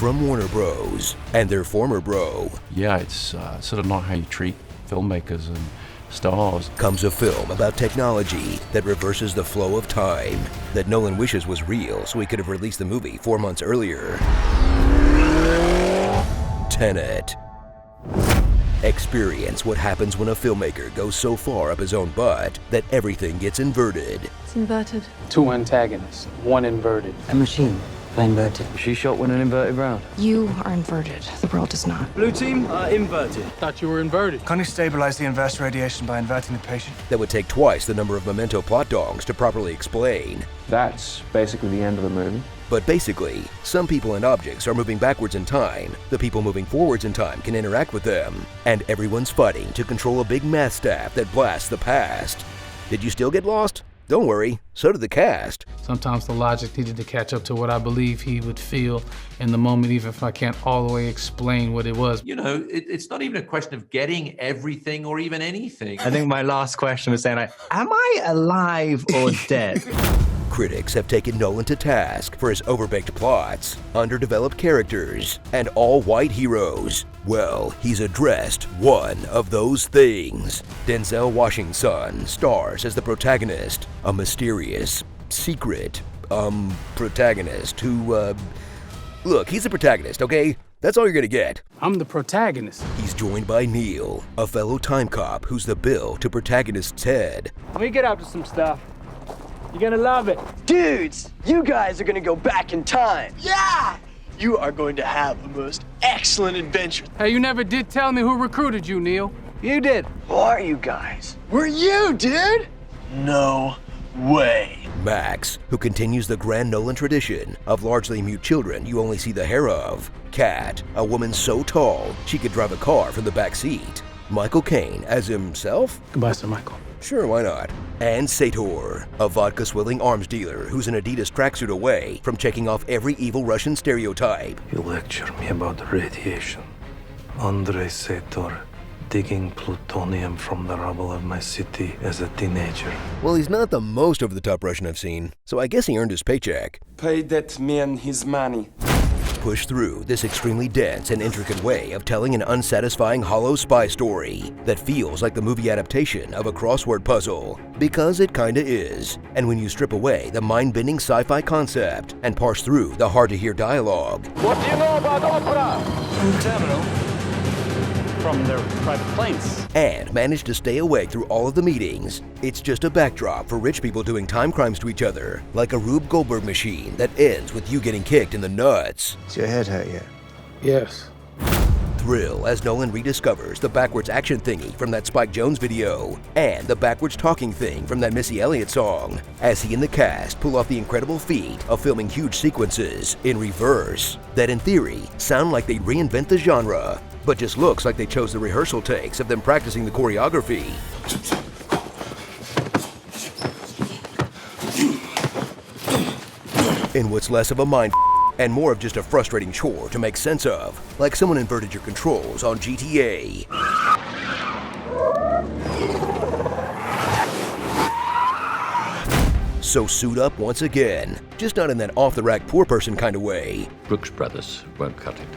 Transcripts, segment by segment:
from Warner Bros. And their former bro. Yeah, it's sort of not how you treat filmmakers and stars. Comes a film about technology that reverses the flow of time, that Nolan wishes was real so he could have released the movie 4 months earlier. Tenet. Experience what happens when a filmmaker goes so far up his own butt that everything gets inverted. It's inverted. 2 antagonists, 1 inverted. A machine, inverted. She shot with an inverted round. You are inverted. The world does not. Blue team, inverted. Thought you were inverted. Can you stabilize the inverse radiation by inverting the patient? That would take twice the number of Memento plot dongs to properly explain. That's basically the end of the movie. But basically, some people and objects are moving backwards in time. The people moving forwards in time can interact with them. And everyone's fighting to control a big math staff that blasts the past. Did you still get lost? Don't worry, so did the cast. Sometimes the logic needed to catch up to what I believe he would feel in the moment, even if I can't all the way explain what it was. You know, it's not even a question of getting everything or even anything. I think my last question was saying, am I alive or dead? Critics have taken Nolan to task for his overbaked plots, underdeveloped characters, and all-white heroes. Well, he's addressed one of those things. Denzel Washington stars as the protagonist, a mysterious, secret, protagonist who, look, he's a protagonist, okay? That's all you're gonna get. I'm the protagonist. He's joined by Neil, a fellow time cop who's the bill to protagonist's head. Let me get up to some stuff. You're gonna love it. Dudes, you guys are gonna go back in time. Yeah! You are going to have the most excellent adventure. Hey, you never did tell me who recruited you, Neil. You did. Who are you guys? We're you, dude! No way. Max, who continues the grand Nolan tradition of largely mute children you only see the hair of. Kat, a woman so tall she could drive a car from the back seat. Michael Caine as himself? Goodbye, Sir Michael. Sure, why not? And Sator, a vodka-swilling arms dealer who's an Adidas tracksuit away from checking off every evil Russian stereotype. You lecture me about radiation. Andrei Sator, digging plutonium from the rubble of my city as a teenager. Well, he's not the most over-the-top Russian I've seen, so I guess he earned his paycheck. Pay that man his money. Push through this extremely dense and intricate way of telling an unsatisfying hollow spy story that feels like the movie adaptation of a crossword puzzle, because it kinda is. And when you strip away the mind-bending sci-fi concept and parse through the hard-to-hear dialogue. What do you know about opera? Terminal. From their private planes. And manage to stay awake through all of the meetings. It's just a backdrop for rich people doing time crimes to each other, like a Rube Goldberg machine that ends with you getting kicked in the nuts. Does your head hurt yet? Yes. Thrill as Nolan rediscovers the backwards action thingy from that Spike Jonze video, and the backwards talking thing from that Missy Elliott song, as he and the cast pull off the incredible feat of filming huge sequences in reverse that in theory sound like they'd reinvent the genre, but just looks like they chose the rehearsal takes of them practicing the choreography. In what's less of a mind and more of just a frustrating chore to make sense of, like someone inverted your controls on GTA. So suit up once again, just not in that off-the-rack poor person kind of way. Brooks Brothers won't cut it.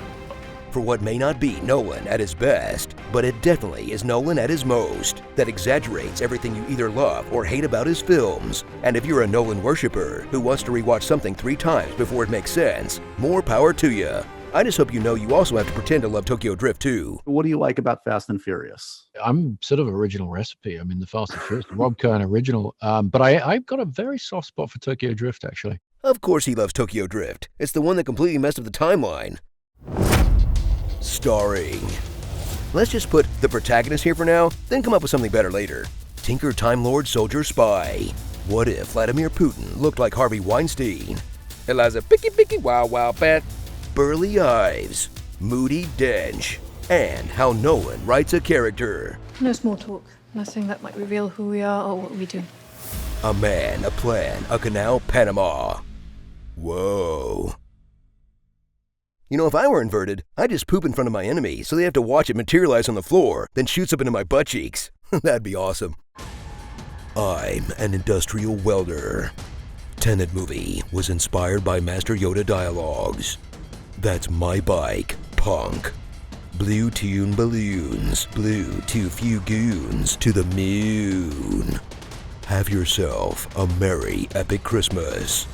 For what may not be Nolan at his best, but it definitely is Nolan at his most, that exaggerates everything you either love or hate about his films. And if you're a Nolan worshiper who wants to rewatch something 3 times before it makes sense, more power to you. I just hope you know you also have to pretend to love Tokyo Drift too. What do you like about Fast and Furious? I'm sort of original recipe. I mean, the Fast and Furious, the Rob Cohen original. But I've got a very soft spot for Tokyo Drift, actually. Of course he loves Tokyo Drift. It's the one that completely messed up the timeline. Starring. Let's just put the protagonist here for now, then come up with something better later. Tinker Time Lord Soldier Spy. What if Vladimir Putin looked like Harvey Weinstein? Eliza Picky Wow Wow Pet. Burly Ives. Moody Dench. And how Nolan writes a character. No small talk. Nothing that might reveal who we are or what we do. A man, a plan, a canal, Panama. Whoa. You know, if I were inverted, I'd just poop in front of my enemy so they have to watch it materialize on the floor, then shoots up into my butt cheeks. That'd be awesome. I'm an industrial welder. Tenet movie was inspired by Master Yoda dialogues. That's my bike, punk. Blue tune balloons, blue too few goons to the moon. Have yourself a merry epic Christmas.